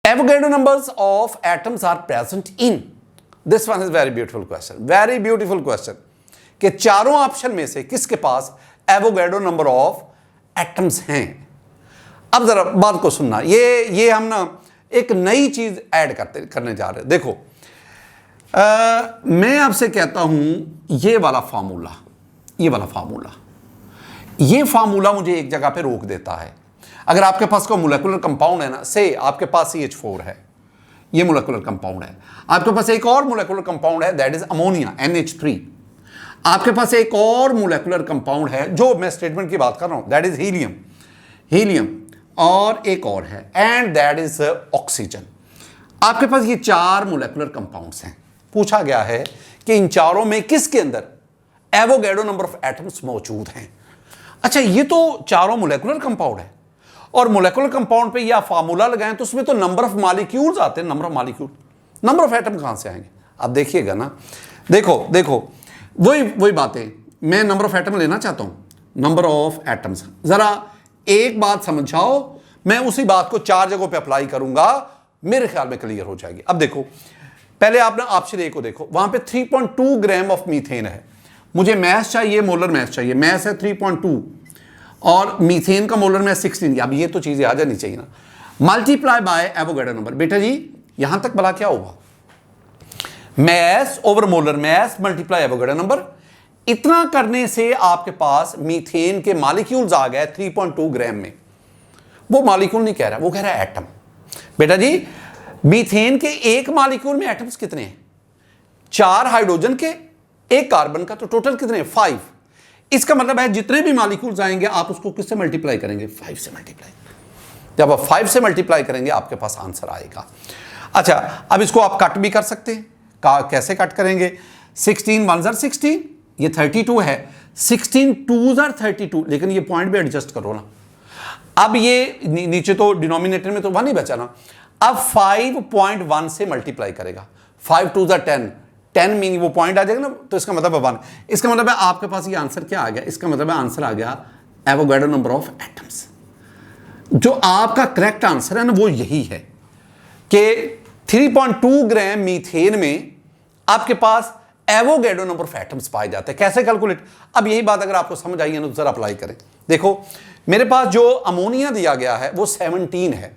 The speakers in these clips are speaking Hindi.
Avogadro numbers of atoms are present in, this one is very beautiful question, very beautiful question, कि चारों ऑप्शन में से किसके पास एवोगैड्रो नंबर ऑफ एटम्स हैं। अब जरा बात को सुनना, ये हम ना एक नई चीज ऐड करने जा रहे हैं। देखो मैं आपसे कहता हूं ये वाला फार्मूला, ये फार्मूला मुझे एक जगह पे रोक देता है। अगर आपके पास कोई मोलेकुलर कंपाउंड है ना, से आपके पास CH4 है, ये मोलेकुलर कंपाउंड है, आपके पास एक और मोलेकुलर कंपाउंड है दैट इज अमोनिया NH3, आपके पास एक और मोलेकुलर कंपाउंड है जो मैं स्टेटमेंट की बात कर रहा हूं दैट इज हीलियम, और एक और है एंड दैट इज ऑक्सीजन। आपके पास ये 4 मोलेकुलर कंपाउंड्स हैं। पूछा गया है कि इन चारों में किसके अंदर एवोगैड्रो नंबर ऑफ एटम्स मौजूद हैं। अच्छा, ये तो चारों मोलेकुलर कंपाउंड है, और मोलेकुलर कंपाउंड पे या फार्मूला लगाएं तो उसमें तो नंबर ऑफ मॉलिक्यूल्स आते हैं, नंबर ऑफ एटम कहां से आएंगे? अब देखिएगा ना, देखो वही बातें, मैं नंबर ऑफ एटम लेना चाहता हूं, नंबर ऑफ एटम्स। जरा एक बात समझाओ, मैं उसी बात को 4 जगहों पे अप्लाई करूंगा, मेरे ख्याल में क्लियर हो जाएगी। अब देखो, पहले आपने ऑप्शन ए को देखो, वहां पे 3.2 ग्राम ऑफ मीथेन है। मुझे मैथ चाहिए, मोलर मैथ चाहिए, मैथ है 3.2 और मीथेन का मोलर मैथ 16। अब ये तो चीजें आ जानी चाहिए ना। मल्टीप्लाई बाय एवोगैड्रो नंबर, बेटा जी यहां तक भला क्या होगा? Math over molar math multiply Avogadro number. इतना करने से आपके पास मीथेन के मॉलिक्यूल्स आ गए 3.2 ग्राम में। वो मॉलिक्यूल नहीं कह रहा, वो कह रहा है एटम। बेटा जी मीथेन के एक मॉलिक्यूल में एटम्स कितने हैं? 4 हाइड्रोजन के, 1 कार्बन का, तो टोटल कितने हैं? 5। इसका मतलब है जितने भी मॉलिक्यूल्स आएंगे आप उसको किससे मल्टीप्लाई करेंगे? 5 से मल्टीप्लाई। जब आप 5 से मल्टीप्लाई करेंगे आपके पास आंसर आएगा। अच्छा, अब इसको आप कट भी कर सकते हैं। कैसे कट करेंगे? 16 1 ज़र 16, ये 32 है, 16 2 ज़र 32, लेकिन ये पॉइंट भी एडजस्ट करो ना। अब ये नीचे तो डिनोमिनेटर में तो 1 ही बचा ना। अब 5.1 से मल्टीप्लाई करेगा, 5 2 ज़र 10 मीनिंग वो पॉइंट आ जाएगा ना, तो इसका मतलब है 1। इसका मतलब है आपके पास ये आंसर क्या आ गया? इसका मतलब है आंसर आ गया एवोगैड्रो नंबर ऑफ एटम्स। जो आपका करेक्ट आंसर है ना वो यही है कि 3.2 ग्राम मीथेन में आपके पास एवोगैड्रो नंबर ऑफ एटम्स पाए जाते हैं। कैसे कैलकुलेट? अब यही बात अगर आपको समझ आई है ना तो जरा अप्लाई करें। देखो मेरे पास जो अमोनिया दिया गया है वो 17 है।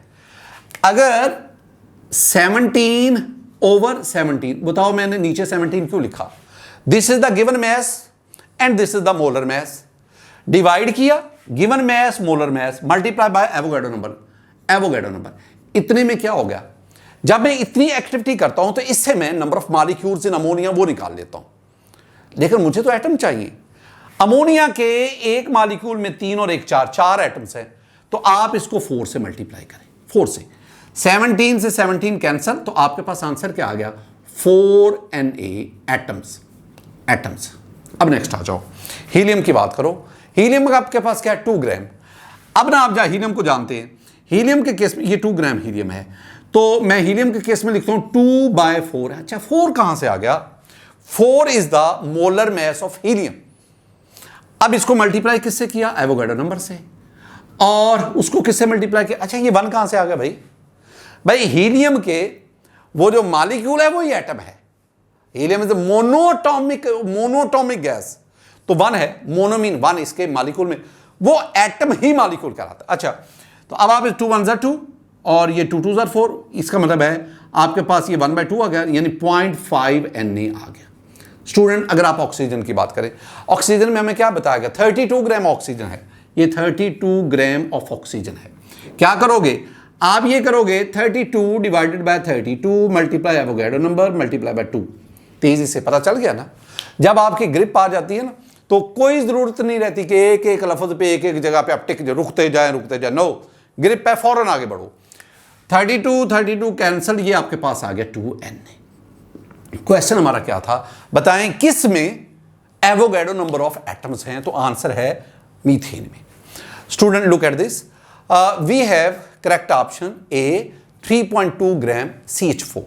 अगर 17 ओवर 17, बताओ मैंने नीचे 17 क्यों लिखा? This is the given mass and this is the molar mass. Divide किया, given mass molar mass multiply by Avogadro number. इतने में क्या हो गया? जब मैं इतनी एक्टिविटी करता हूं तो इससे मैं number of molecules in ammonia वो निकाल लेता हूं, लेकिन मुझे तो एटम चाहिए। अमोनिया के एक मॉलिक्यूल में 3 और 1 4 एटम्स हैं, तो आप इसको 4 से मल्टीप्लाई करें। 4 से 17 से 17 कैंसल, तो आपके पास आंसर क्या आ गया? 4Na atoms. अब नेक्स्ट आ जाओ, हीलियम की बात करो। हीलियम का आपके पास क्या है? 2 ग्राम। अब ना आप हीलियम को जानते हैं, हीलियम के केस में ये 2 ग्राम हीलियम है, तो मैं हीलियम के केस में लिखता हूं 2/4 है। अच्छा, 4 कहां से आ गया? 4 is the molar mass of helium. अब इसको मल्टीप्लाई किससे किया? एवोगैड्रो नंबर से। और उसको किससे मल्टीप्लाई किया? अच्छा, ये 1 कहां से आ गया भाई हीलियम के वो जो मॉलिक्यूल है वो ही एटम है। हीलियम इज मोनोटॉमिक गैस, तो 1 है। मोनो मीन 1, इसके मॉलिक्यूल में वो एटम ही मॉलिक्यूल कहलाता है। अच्छा, तो अब आप 2 1 ज़र 2 और ये 2 2 ज़र 4, इसका मतलब है आपके पास ये 1/2 आ गया, यानी 0.5 Na आ गया। स्टूडेंट, अगर आप ऑक्सीजन की बात करें, ऑक्सीजन में हमें क्या बताया गया? 32 ग्राम ऑक्सीजन है, ये 32 ग्राम ऑफ ऑक्सीजन है। क्या करोगे आप? ये करोगे 32 divided by 32 multiply Avogadro number multiply by 2। तेजी से पता चल गया ना? जब आपकी ग्रिप आ जाती है ना तो कोई जरूरत नहीं रहती कि एक एक लफ्ज पे एक एक जगह पे आप टिक रुकते जाए। नो, ग्रिप पे फौरन आगे बढ़ो। 32 कैंसल, ये आपके पास आ गया 2Na। क्वेश्चन हमारा क्या था? बताएं किस में एवोगैड्रो नंबर ऑफ एटम्स हैं? तो आंसर है मीथेन में। Student, look at this, we have correct option A 3.2 gram CH4।